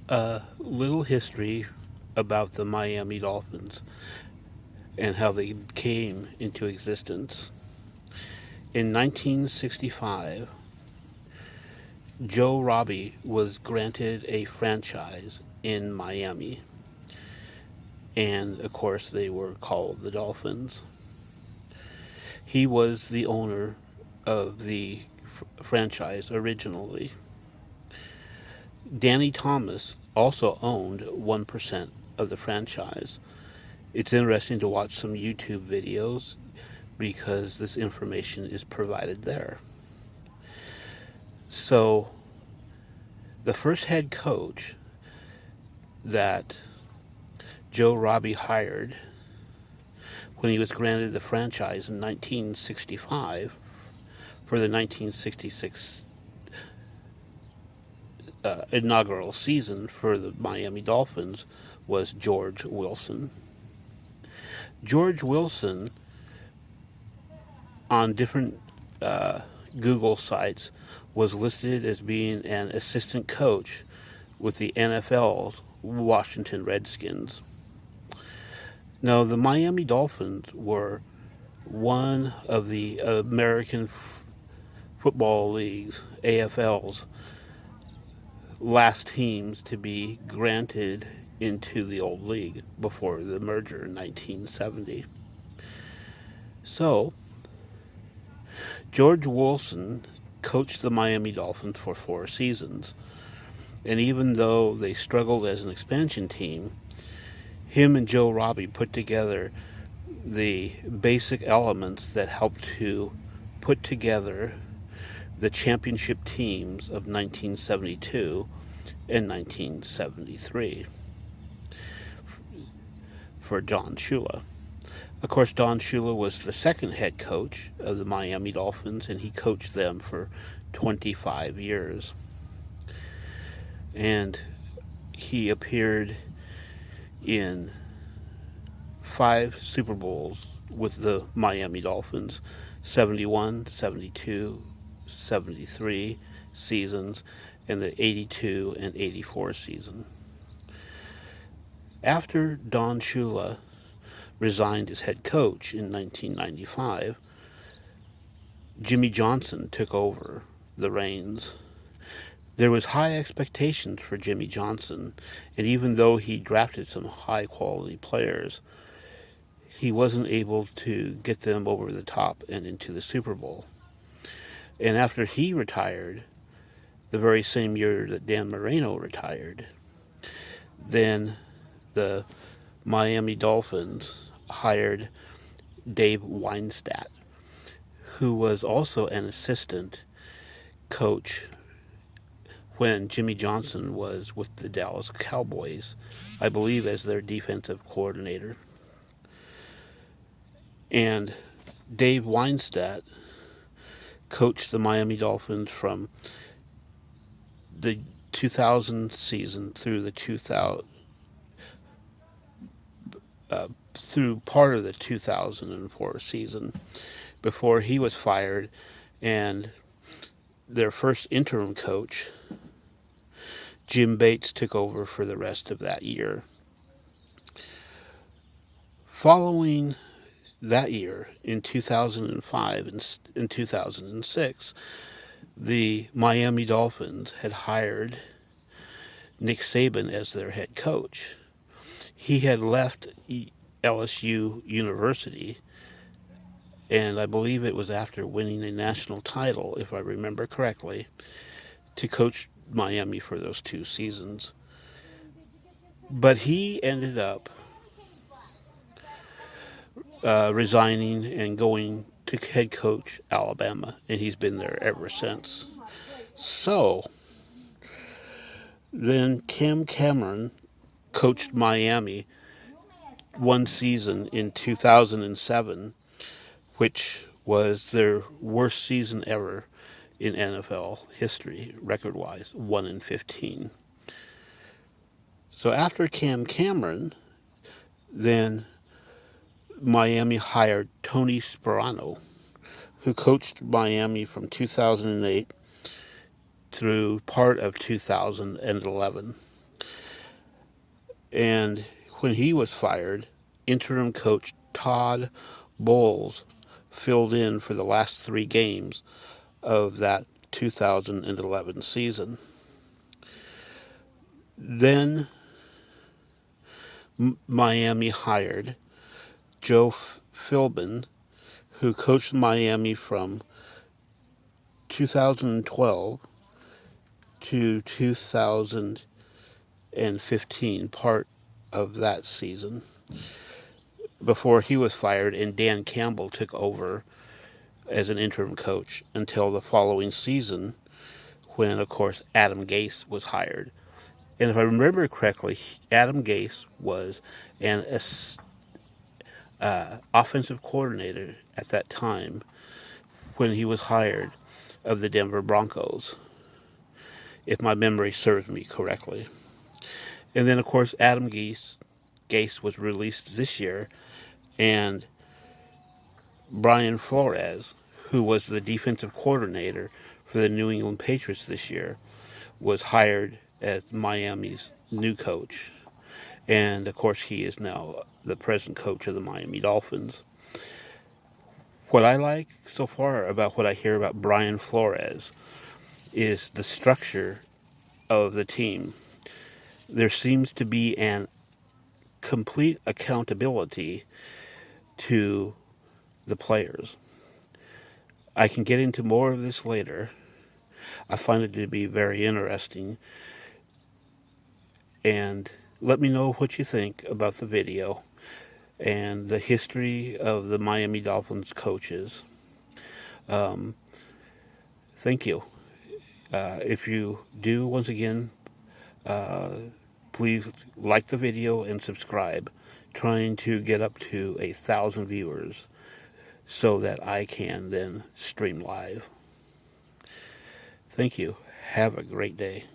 A little history about the Miami Dolphins and how they came into existence. In 1965, Joe Robbie was granted a franchise in Miami, and of course, they were called the Dolphins. He was the owner of the franchise originally. Danny Thomas also owned 1% of the franchise. It's interesting to watch some YouTube videos because this information is provided there. So, the first head coach that Joe Robbie hired when he was granted the franchise in 1965 for the 1966 inaugural season for the Miami Dolphins was George Wilson. George Wilson, on different Google sites, was listed as being an assistant coach with the NFL's Washington Redskins. Now, the Miami Dolphins were one of the American Football League's, AFL's, last teams to be granted into the old league before the merger in 1970. So, George Wilson coached the Miami Dolphins for 4 seasons, and even though they struggled as an expansion team, him and Joe Robbie put together the basic elements that helped to put together the championship teams of 1972 and 1973 for Don Shula. Of course, Don Shula was the second head coach of the Miami Dolphins, and he coached them for 25 years. And he appeared in 5 Super Bowls with the Miami Dolphins, 71, 72, 73 seasons, and the 82 and 84 season. After Don Shula resigned as head coach in 1995, Jimmy Johnson took over the reins. There was high expectations for Jimmy Johnson, and even though he drafted some high-quality players, he wasn't able to get them over the top and into the Super Bowl. And after he retired, the very same year that Dan Marino retired, then the Miami Dolphins hired Dave Weinstadt, who was also an assistant coach when Jimmy Johnson was with the Dallas Cowboys, I believe as their defensive coordinator. And Dave Weinstadt coached the Miami Dolphins from the 2000 season through the through part of the 2004 season before he was fired, and their first interim coach, Jim Bates, took over for the rest of that year. Following that year, in 2005 and 2006, the Miami Dolphins had hired Nick Saban as their head coach. He had left LSU University, and I believe it was after winning a national title, if I remember correctly, to coach Miami for those 2 seasons. But he ended up resigning and going to head coach Alabama, and he's been there ever since. So, then Cam Cameron coached Miami 1 season in 2007, which was their worst season ever in NFL history, record-wise, 1-15. So after Cam Cameron, then Miami hired Tony Sparano, who coached Miami from 2008 through part of 2011. And when he was fired, interim coach Todd Bowles filled in for the last 3 games of that 2011 season. Then Miami hired Joe Philbin, who coached Miami from 2012 to 2015, part of that season, before he was fired, and Dan Campbell took over as an interim coach until the following season, when, of course, Adam Gase was hired. And if I remember correctly, Adam Gase was an offensive coordinator at that time when he was hired of the Denver Broncos, if my memory serves me correctly. And then, of course, Adam Gase was released this year, and Brian Flores, who was the defensive coordinator for the New England Patriots this year, was hired as Miami's new coach. And, of course, he is now the present coach of the Miami Dolphins. What I like so far about what I hear about Brian Flores is the structure of the team. There seems to be an complete accountability to the players. I can get into more of this later. I find it to be very interesting. And let me know what you think about the video and the history of the Miami Dolphins coaches. Thank you. If you do, once again, please like the video and subscribe, trying to get up to 1,000 viewers so that I can then stream live. Thank you. Have a great day.